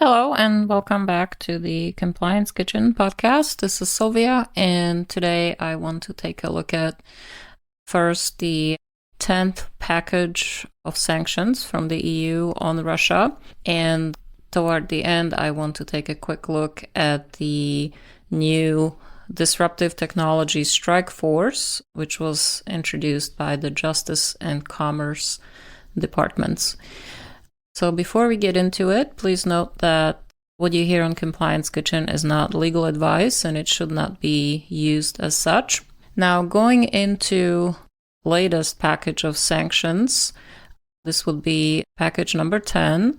Hello, and welcome back to the Compliance Kitchen podcast. This is Silvia, and today I want to take a look at first the 10th package of sanctions from the EU on Russia, and toward the end, I want to take a quick look at the new Disruptive Technology Strike Force, which was introduced by the Justice and Commerce departments. So before we get into it, please note that what you hear on Compliance Kitchen is not legal advice and it should not be used as such. Now, going into latest package of sanctions, this would be package number 10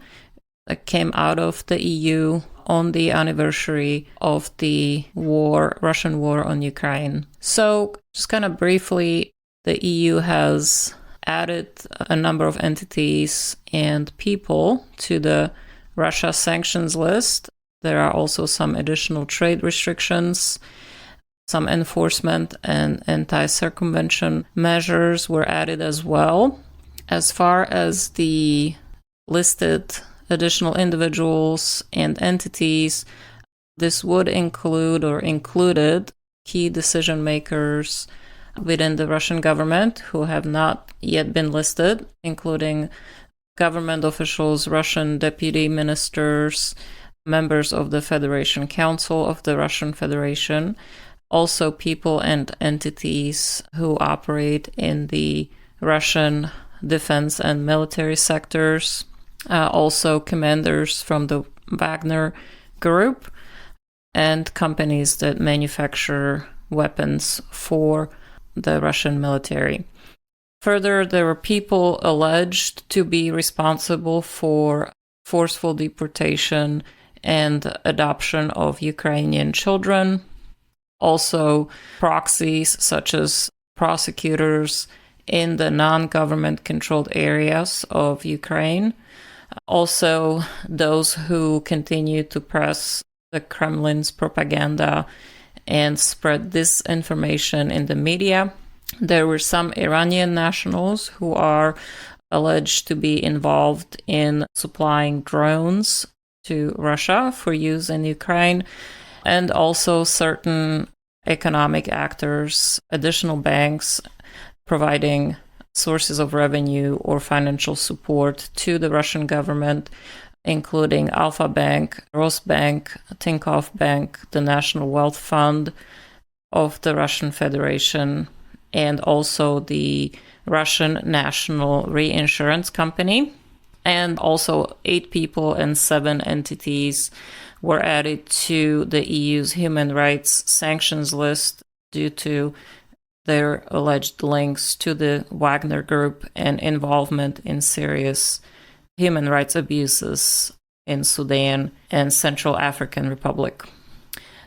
that came out of the EU on the anniversary of the Russian war on Ukraine. So just kind of briefly, the EU has added a number of entities and people to the Russia sanctions list. There are also some additional trade restrictions, some enforcement and anti-circumvention measures were added as well. As far as the listed additional individuals and entities, this would include or included key decision makers within the Russian government who have not yet been listed, including government officials, Russian deputy ministers, members of the Federation Council of the Russian Federation, also people and entities who operate in the Russian defense and military sectors, also commanders from the Wagner Group, and companies that manufacture weapons for the Russian military. Further, there were people alleged to be responsible for forceful deportation and adoption of Ukrainian children. Also, proxies such as prosecutors in the non-government controlled areas of Ukraine. Also, those who continue to press the Kremlin's propaganda and spread disinformation in the media. There were some Iranian nationals who are alleged to be involved in supplying drones to Russia for use in Ukraine, and also certain economic actors, additional banks providing sources of revenue or financial support to the Russian government, including Alfa Bank, Rosbank, Tinkoff Bank, the National Wealth Fund of the Russian Federation, and also the Russian National Reinsurance Company. And also 8 people and 7 entities were added to the EU's human rights sanctions list due to their alleged links to the Wagner Group and involvement in serious human rights abuses in Sudan and Central African Republic.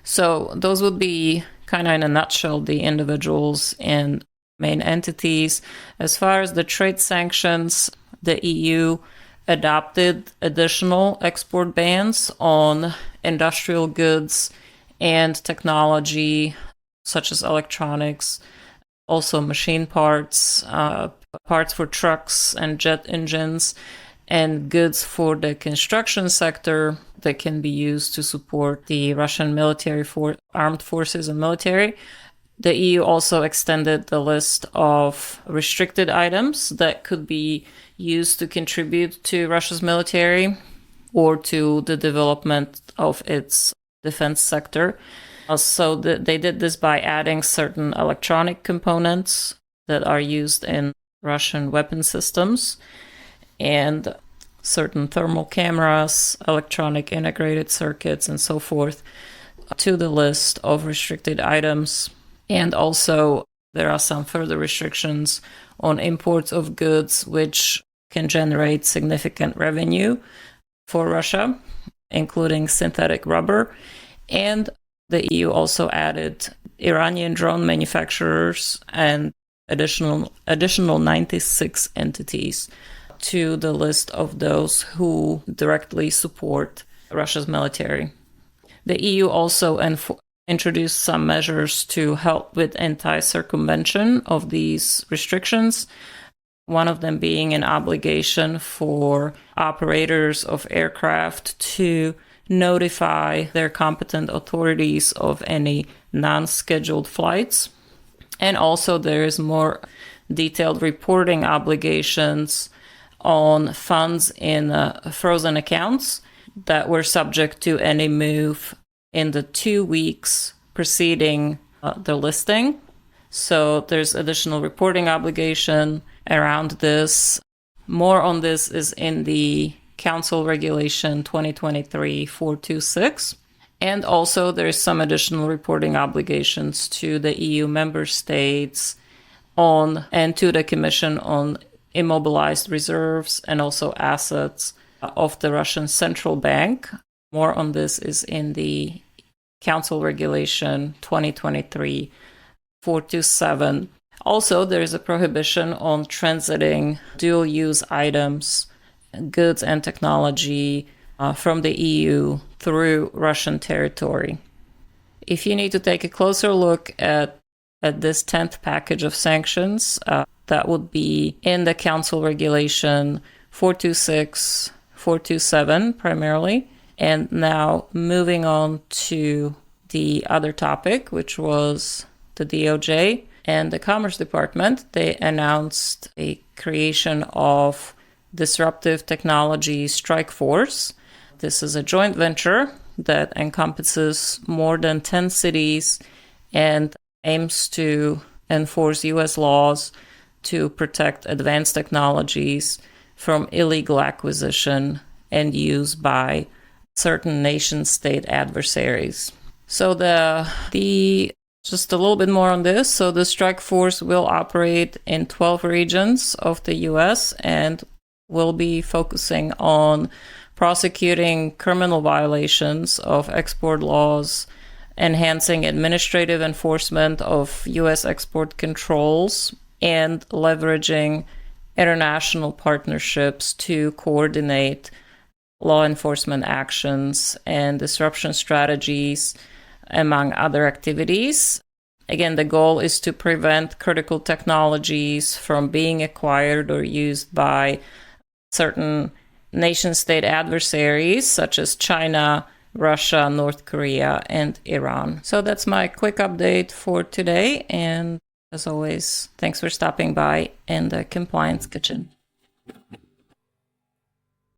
So those would be kind of in a nutshell the individuals and main entities. As far as the trade sanctions, the EU adopted additional export bans on industrial goods and technology such as electronics, also machine parts, parts for trucks and jet engines, and goods for the construction sector that can be used to support the Russian military armed forces and military. The EU also extended the list of restricted items that could be used to contribute to Russia's military or to the development of its defense sector. So they did this by adding certain electronic components that are used in Russian weapon systems and certain thermal cameras, electronic integrated circuits, and so forth to the list of restricted items. And also there are some further restrictions on imports of goods which can generate significant revenue for Russia, including synthetic rubber. And the EU also added Iranian drone manufacturers and additional 96 entities to the list of those who directly support Russia's military. The EU also introduced some measures to help with anti-circumvention of these restrictions. one of them being an obligation for operators of aircraft to notify their competent authorities of any non-scheduled flights. And also there is more detailed reporting obligations on funds in frozen accounts that were subject to any move in the 2 weeks preceding the listing. So there's additional reporting obligation around this. More on this is in the Council Regulation 2023-426. And also there's some additional reporting obligations to the EU member states on and to the Commission on immobilized reserves and also assets of the Russian Central Bank. More on this is in the Council Regulation 2023-427. Also, there is a prohibition on transiting dual-use items, goods and technology from the EU through Russian territory. If you need to take a closer look at this 10th package of sanctions, that would be in the Council Regulation 426, 427 primarily. And now moving on to the other topic, which was the DOJ and the Commerce Department. They announced a creation of Disruptive Technology Strike Force. This is a joint venture that encompasses more than 10 cities and aims to enforce U.S. laws to protect advanced technologies from illegal acquisition and use by certain nation-state adversaries. So just a little bit more on this. So the strike force will operate in 12 regions of the U.S. and will be focusing on prosecuting criminal violations of export laws, enhancing administrative enforcement of U.S. export controls, and leveraging international partnerships to coordinate law enforcement actions and disruption strategies, among other activities. Again, the goal is to prevent critical technologies from being acquired or used by certain nation-state adversaries such as China, Russia, North Korea, and Iran. So that's my quick update for today. And as always, thanks for stopping by in the Compliance Kitchen.